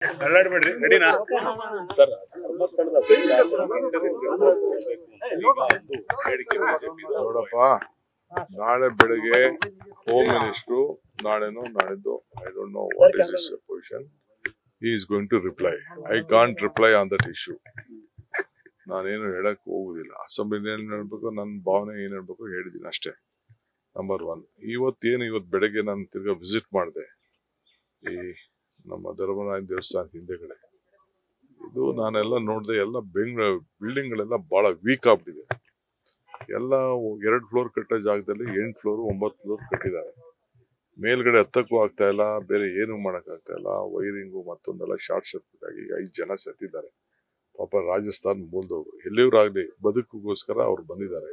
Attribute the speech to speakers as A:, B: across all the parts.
A: ಅಲ್ಲಾಡ್ಬೇಡ್ರಿ ರೆಡಿನಾ ಸರ್
B: ನೋಡಪ್ಪ, ನಾಳೆ ಬೆಳಗ್ಗೆ ಹೋಮ್ ಮಿನಿಸ್ಟ್ರು ನಾಳೆನೋ ನಾಳಿದ್ದು I don't know what is his position, he is going to reply. I can't reply on that issue. ನಾನೇನು ಹೇಳಕ್ ಹೋಗುದಿಲ್ಲ. ಅಸೆಂಬ್ಲಿ ಏನ್ ಹೇಳ್ಬೇಕು, ನನ್ನ ಭಾವನೆ ಏನ್ ಹೇಳ್ಬೇಕು ಹೇಳಿದೀನಿ ಅಷ್ಟೇ. ನಂಬರ್ 1. ಇವತ್ತು ಬೆಳಗ್ಗೆ ನಾನು ತಿರ್ಗಾ ವಿಸಿಟ್ ಮಾಡಿದೆ ಈ ನಮ್ಮ ಧರ್ಮರಾಯ ದೇವಸ್ಥಾನ ಹಿಂದೆಗಡೆ. ಇದು ನಾನೆಲ್ಲ ನೋಡಿದೆ, ಎಲ್ಲ ಬಿಲ್ಡಿಂಗ್ ಗಳೆಲ್ಲ ಬಹಳ ವೀಕ್ ಆಗ್ಬಿಟ್ಟಿದೆ. ಎಲ್ಲ 2 ಫ್ಲೋರ್ ಕಟ್ಟೋ ಜಾಗದಲ್ಲಿ 8 ಫ್ಲೋರ್ 9 ಫ್ಲೋರ್ ಕಟ್ಟಿದ್ದಾರೆ. ಮೇಲ್ಗಡೆ ಹತ್ತಕ್ಕೂ ಆಗ್ತಾ ಇಲ್ಲ, ಬೇರೆ ಏನು ಮಾಡಕ್ ಆಗ್ತಾ ಇಲ್ಲ. ವೈರಿಂಗು ಮತ್ತೊಂದೆಲ್ಲ ಶಾರ್ಟ್ ಸರ್ಕ್ಯೂಟ್ ಆಗಿ 5 ಜನ ಸತ್ತಿದ್ದಾರೆ. ಪಾಪ ರಾಜಸ್ಥಾನ್ ಮೂಲದವರು, ಎಲ್ಲಿಯವರಾಗ್ಲಿ ಬದುಕಿಗೋಸ್ಕರ ಅವ್ರು ಬಂದಿದ್ದಾರೆ.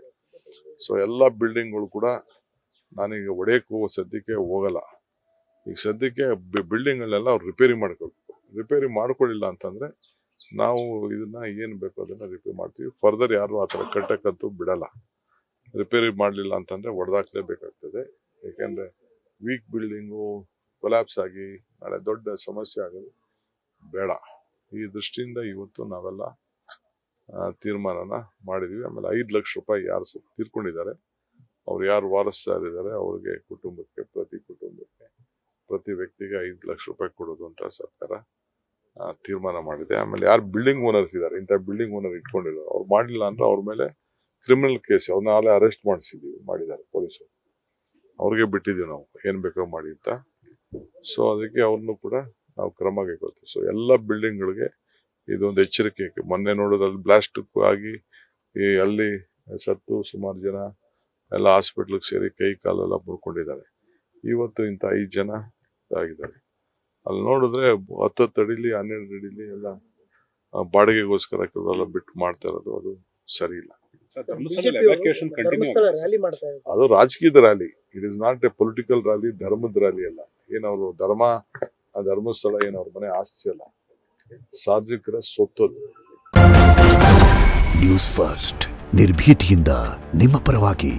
B: ಸೊ ಎಲ್ಲಾ ಬಿಲ್ಡಿಂಗ್ಗಳು ಕೂಡ ನಾನೀಗ ಒಡೆಯಕ್ಕೆ ಹೋಗೋ ಸದ್ಯಕ್ಕೆ ಹೋಗಲ್ಲ. ಈಗ ಸದ್ಯಕ್ಕೆ ಬಿಲ್ಡಿಂಗ್ ಗಳೆಲ್ಲ ಅವ್ರು ರಿಪೇರಿ ಮಾಡ್ಕೊಳ್ಬೇಕು. ರಿಪೇರಿ ಮಾಡ್ಕೊಳ್ಳಿಲ್ಲ ಅಂತಂದ್ರೆ ನಾವು ಇದನ್ನ ಏನ್ ಬೇಕು ಅದನ್ನ ರಿಪೇರಿ ಮಾಡ್ತೀವಿ. ಫರ್ದರ್ ಯಾರು ಆತರ ಕಟ್ಟಕ್ಕಂತೂ ಬಿಡಲ್ಲ. ರಿಪೇರಿ ಮಾಡ್ಲಿಲ್ಲ ಅಂತಂದ್ರೆ ಹೊಡೆದಾಕ್ಲೇಬೇಕಾಗ್ತದೆ. ಯಾಕೆಂದ್ರೆ ವೀಕ್ ಬಿಲ್ಡಿಂಗು ಕೊಲ್ಯಾಪ್ಸ್ ಆಗಿ ನಾಳೆ ದೊಡ್ಡ ಸಮಸ್ಯೆ ಆಗೋದು ಬೇಡ. ಈ ದೃಷ್ಟಿಯಿಂದ ಇವತ್ತು ನಾವೆಲ್ಲ ತೀರ್ಮಾನನ ಮಾಡಿದ್ವಿ. ಆಮೇಲೆ 5 ಲಕ್ಷ ರೂಪಾಯಿ ಯಾರು ತೀರ್ಕೊಂಡಿದ್ದಾರೆ, ಅವ್ರು ಯಾರು ವಾರಸ್ದಾರಿದ್ದಾರೆ ಅವ್ರಿಗೆ ಕುಟುಂಬಕ್ಕೆ ಪ್ರತಿ ವ್ಯಕ್ತಿಗೆ 5 ಲಕ್ಷ ರೂಪಾಯಿ ಕೊಡೋದು ಅಂತ ಸರ್ಕಾರ ತೀರ್ಮಾನ ಮಾಡಿದೆ. ಆಮೇಲೆ ಯಾರು ಬಿಲ್ಡಿಂಗ್ ಓನರ್ಸ್ ಇದ್ದಾರೆ, ಇಂಥ ಬಿಲ್ಡಿಂಗ್ ಓನರ್ ಇಟ್ಕೊಂಡಿಲ್ಲ, ಅವ್ರು ಮಾಡಲಿಲ್ಲ ಅಂದ್ರೆ ಅವ್ರ ಮೇಲೆ ಕ್ರಿಮಿನಲ್ ಕೇಸ್, ಅವ್ರನ್ನ ಅಲ್ಲೇ ಅರೆಸ್ಟ್ ಮಾಡಿದ್ದಾರೆ ಪೊಲೀಸರು. ಅವ್ರಿಗೆ ಬಿಟ್ಟಿದ್ದೀವಿ ನಾವು, ಏನ್ ಬೇಕೋ ಮಾಡಿ ಅಂತ. ಸೊ ಅದಕ್ಕೆ ಅವ್ರನ್ನು ಕೂಡ ನಾವು ಕ್ರಮ ಕೈಗೊಳ್ತೀವಿ. ಸೊ ಎಲ್ಲ ಬಿಲ್ಡಿಂಗ್ಗಳಿಗೆ ಇದೊಂದು ಎಚ್ಚರಿಕೆ. ಮೊನ್ನೆ ನೋಡೋದ್ರಲ್ಲಿ ಬ್ಲಾಸ್ಟ್ ಆಗಿ ಅಲ್ಲಿ ಸತ್ತು ಸುಮಾರು ಜನ ಎಲ್ಲ ಹಾಸ್ಪಿಟ್ಲಿಗೆ ಸೇರಿ ಕೈ ಕಾಲೆಲ್ಲ ಮುರ್ಕೊಂಡಿದ್ದಾರೆ. ಇವತ್ತು ಇಂಥ 5 ಜನ ಆಗಿದ್ದಾರೆ. ಅಲ್ಲಿ ನೋಡಿದ್ರೆ 10 ಅಡಿಲಿ 12 ಅಡಿಲಿ ಎಲ್ಲ ಬಾಡಿಗೆಗೋಸ್ಕರ ಕೆಲವೆಲ್ಲ ಬಿಟ್ಟು ಮಾಡ್ತಾ ಇರೋದು, ಅದು ಸರಿ ಇಲ್ಲ. ಅದು ರಾಜಕೀಯದ rally, it is not A political rally, ಧರ್ಮದ ರ್ಯಾಲಿ ಅಲ್ಲ. ಏನವರು ಧರ್ಮಸ್ಥಳ ಏನವ್ರ ಮನೆ ಆಸ್ತಿ ಅಲ್ಲ, ಸಾರ್ವಜನಿಕರ ಸ್ವತ್ತದು.
C: ನ್ಯೂಸ್ ಫಸ್ಟ್, ನಿರ್ಭೀತಿಯಿಂದ ನಿಮ್ಮ ಪರವಾಗಿ.